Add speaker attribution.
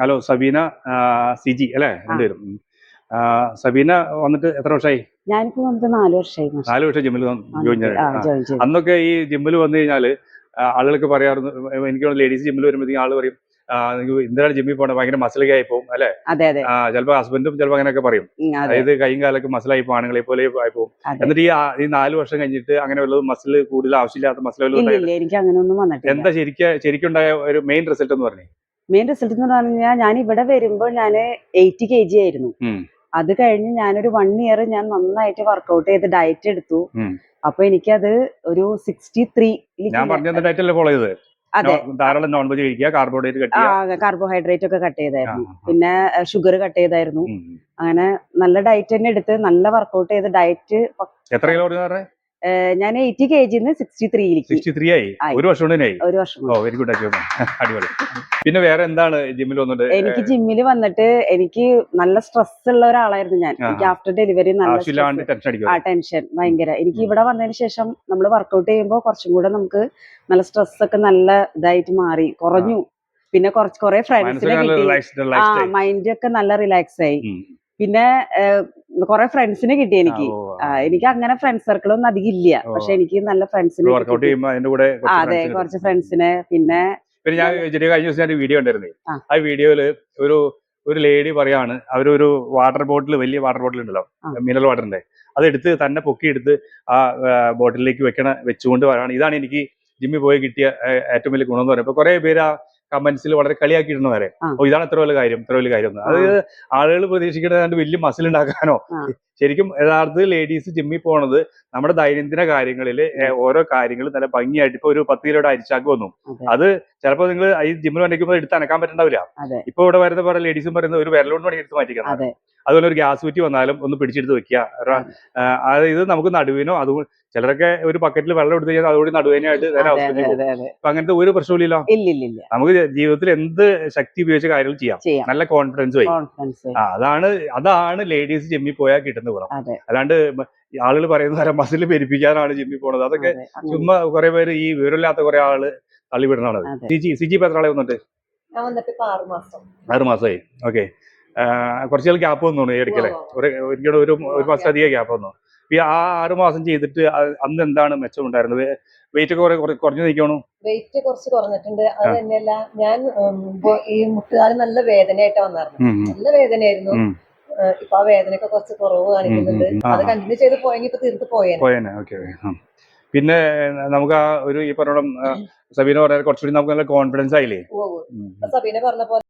Speaker 1: Hello Sabeena, Siji അല്ലേ രണ്ടുപേരും? സബീന വന്നിട്ട് എത്ര വർഷമായി?
Speaker 2: ഞാനിപ്പോ വന്നിട്ട് 4 വർഷമായി.
Speaker 1: 4 വർഷം ജിമ്മിൽ ജോയിൻ ചെയ്തിട്ട്.
Speaker 2: ജോയിൻ
Speaker 1: അന്നൊക്കെ ഈ ജിമ്മിൽ വന്നു കഴിഞ്ഞാല് ആളുകൾക്ക് പറയാറുണ്ട്, എനിക്ക് ലേഡീസ് ജിമ്മിൽ വരുമ്പോഴത്തേക്കും ആള് പറയും, നിങ്ങൾക്ക് എന്തിനാണ് ജിമ്മിൽ പോകണം, ഭയങ്കര മസിലൊക്കെ ആയി പോകും അല്ലെ? ചിലപ്പോ ഹസ്ബൻഡും ചിലപ്പോ അങ്ങനെയൊക്കെ പറയും, അതായത് കൈയും കാലൊക്കെ മസിലായി പോകും, ആണുങ്ങളെ പോലെ ആയി പോകും. എന്നിട്ട് ഈ 4 വർഷം കഴിഞ്ഞിട്ട് അങ്ങനെ വല്ലതും മസിൽ കൂടുതൽ ആവശ്യമില്ലാത്ത മസിൽ വല്ലതും
Speaker 2: എനിക്ക് അങ്ങനെയൊന്നും വന്നിട്ടില്ല.
Speaker 1: എന്താ ശരിക്കുണ്ടായ ഒരു മെയിൻ റിസൾട്ട് എന്ന് പറഞ്ഞു?
Speaker 2: മെയിൻ റിസൾട്ട് എന്ന് പറഞ്ഞാൽ ഞാൻ ഇവിടെ വരുമ്പോൾ ഞാൻ 80 kg ആയിരുന്നു. അത് കഴിഞ്ഞ് ഞാനൊരു 1 ഇയർ ഞാൻ നന്നായിട്ട് വർക്ക്ഔട്ട് ചെയ്ത് ഡയറ്റ് എടുത്തു. അപ്പൊ എനിക്കത് ഒരു 63.
Speaker 1: ഞാൻ പറഞ്ഞ ഡയറ്റ് അല്ലേ ഫോളോ ചെയ്തത്? ധാരാളം നോൺ വെജ് കഴിക്കുക,
Speaker 2: കാർബോഹൈഡ്രേറ്റ് ഒക്കെ കട്ട് ചെയ്തായിരുന്നു, പിന്നെ ഷുഗർ കട്ട് ചെയ്തായിരുന്നു. അങ്ങനെ നല്ല ഡയറ്റ് തന്നെ എടുത്ത് നല്ല വർക്ക്ഔട്ട് ചെയ്ത് ഡയറ്റ്.
Speaker 1: എത്ര കിലോ?
Speaker 2: ഞാൻ 80 kg 63
Speaker 1: ആയി. ഒരു വർഷം കൊണ്ട്. വെരി ഗുഡ്, അടിപൊളി. പിന്നെ വേറെ എന്താണ് ജിമ്മിൽ വന്നിട്ട്?
Speaker 2: എനിക്ക് ജിമ്മിൽ വന്നിട്ട് എനിക്ക് നല്ല സ്ട്രെസ് ഉള്ള ഒരാളായിരുന്നു ഞാൻ. എനിക്ക് ആഫ്റ്റർ ഡെലിവറി നല്ല ടെൻഷൻ ഭയങ്കര. എനിക്ക് ഇവിടെ വന്നതിന് ശേഷം നമ്മൾ വർക്ക്ഔട്ട് ചെയ്യുമ്പോൾ കുറച്ചും കൂടെ നമുക്ക് നല്ല സ്ട്രെസ് ഒക്കെ നല്ല ഇതായിട്ട് മാറി, കുറഞ്ഞു. പിന്നെ കുറെ ഫ്രണ്ട്സിനെ കിട്ടി, മൈൻഡ് ഒക്കെ നല്ല റിലാക്സ് ആയി. പിന്നെ കുറെ ഫ്രണ്ട്സിനെ കിട്ടി എനിക്ക്. എനിക്ക് അങ്ങനെ ഫ്രണ്ട്സ് സർക്കിളൊന്നും അധികം ഇല്ല, പക്ഷെ എനിക്ക് നല്ല ഫ്രണ്ട്സിനെ. അതെ, കുറച്ച് ഫ്രണ്ട്സിനെ. പിന്നെ
Speaker 1: ഞാൻ കഴിഞ്ഞ ദിവസം ഞാൻ വീഡിയോ ഉണ്ടായിരുന്നേ. ആ വീഡിയോയില് ഒരു ലേഡി പറയാണ്, അവരൊരു വാട്ടർ ബോട്ടിൽ, വലിയ വാട്ടർ ബോട്ടിൽ ഉണ്ടല്ലോ, മിനറൽ വാട്ടറിന്റെ, അതെടുത്ത് തന്നെ പൊക്കിയെടുത്ത് ആ ബോട്ടിലേക്ക് വെച്ചുകൊണ്ട് പറയാണ്, ഇതാണ് എനിക്ക് ജിമ്മിൽ പോയി കിട്ടിയ ഏറ്റവും വലിയ ഗുണം എന്ന് പറയുമ്പോൾ കുറെ പേര് ആ കമന്റ്സിൽ വളരെ കളിയാക്കിയിരുന്നു വരെ. ഇതാണ് ഇത്ര വലിയ കാര്യം. അതായത് ആളുകൾ പ്രതീക്ഷിക്കുന്നത് വലിയ മസിൽ ഉണ്ടാക്കാനോ. ശരിക്കും യഥാർത്ഥത്തിൽ ലേഡീസ് ജിമ്മിൽ പോണത് നമ്മുടെ ദൈനംദിന കാര്യങ്ങളിൽ ഓരോ കാര്യങ്ങളും നല്ല ഭംഗിയായിട്ട്. ഇപ്പൊ ഒരു 10 കിലോയുടെ അരിച്ചാക്ക് വന്നു, അത് ചിലപ്പോൾ നിങ്ങൾ ഈ ജിമ്മിൽ വന്നിരിക്കുമ്പോൾ എടുത്ത് അനക്കാൻ പറ്റണ്ടാവില്ല. ഇപ്പൊ ഇവിടെ വരുന്ന പോലെ ലേഡീസും പറയുന്നത് ഒരു വിരലോണ്ട് പണി എടുത്ത് മാറ്റിക്കണം. അതുപോലെ ഒരു ഗ്യാസ് കുറ്റി വന്നാലും ഒന്ന് പിടിച്ചെടുത്ത് വെക്കുക. അതായത് നമുക്ക് നടുവിനോ, അതുകൊണ്ട് ചിലരൊക്കെ ഒരു ബക്കറ്റിൽ വെള്ളം എടുത്തു കഴിഞ്ഞാൽ അതുകൂടി നടുവേനായിട്ട് നേരെ ഹോസ്പിറ്റലിൽ പോകും. അപ്പൊ അങ്ങനത്തെ ഒരു പ്രശ്നമില്ലല്ലോ. നമുക്ക് ജീവിതത്തിൽ എന്ത് ശക്തി ഉപയോഗിച്ച കാര്യങ്ങൾ ചെയ്യാം, നല്ല കോൺഫിഡൻസ് വരും. അതാണ് ലേഡീസ് ജിമ്മിൽ പോയാൽ കിട്ടുന്ന ഗുണം. അല്ലാണ്ട് ആളുകൾ പറയുന്ന പോലെ മസിൽ പെരുപ്പിക്കാനാണ് ജിമ്മിൽ പോണത്, അതൊക്കെ ചുമ്മാ കുറെ പേര് ഈ വിവരമില്ലാത്ത കുറെ ആള് തള്ളിവിടണത്. സിജി ഇപ്പൊ എത്ര ആളെ വന്നിട്ട്? 6 മാസമായി. ഓക്കെ. കുറച്ചുകൾ ഗ്യാപ്പ് വന്നു ഈ ഇടയ്ക്കല്ലേ? ഒരിക്കലും ഒരു മാസം അധികം ഗ്യാപ്പ് വന്നു. ഈ 6 മാസം ചെയ്തിട്ട് അന്ന് എന്താണ് മെച്ചം ഉണ്ടായിരുന്നത്? വെയിറ്റ് ഒക്കെ കുറഞ്ഞു നിൽക്കണോ?
Speaker 3: വെയിറ്റ് കുറച്ച് കുറഞ്ഞിട്ടുണ്ട്. അത് തന്നെയല്ല, ഞാൻ ഈ മുട്ടുകാലം നല്ല വേദനയായിട്ട് വന്നായിരുന്നു. നല്ല വേദനയായിരുന്നു. ഇപ്പൊ ആ വേദനയൊക്കെ കുറച്ച് കുറവ് കാണിക്കുന്നുണ്ട്. അത് കണ്ടിന്യൂ ചെയ്ത് പോയെങ്കിൽ ഇപ്പൊ തീർത്ത് പോയേനെ.
Speaker 1: പിന്നെ നമുക്ക് ഈ പറഞ്ഞ സബീന പറഞ്ഞാൽ കുറച്ചുകൂടി നമുക്ക് നല്ല കോൺഫിഡൻസ് ആയില്ലേ?
Speaker 3: സബീന പറഞ്ഞ പോലെ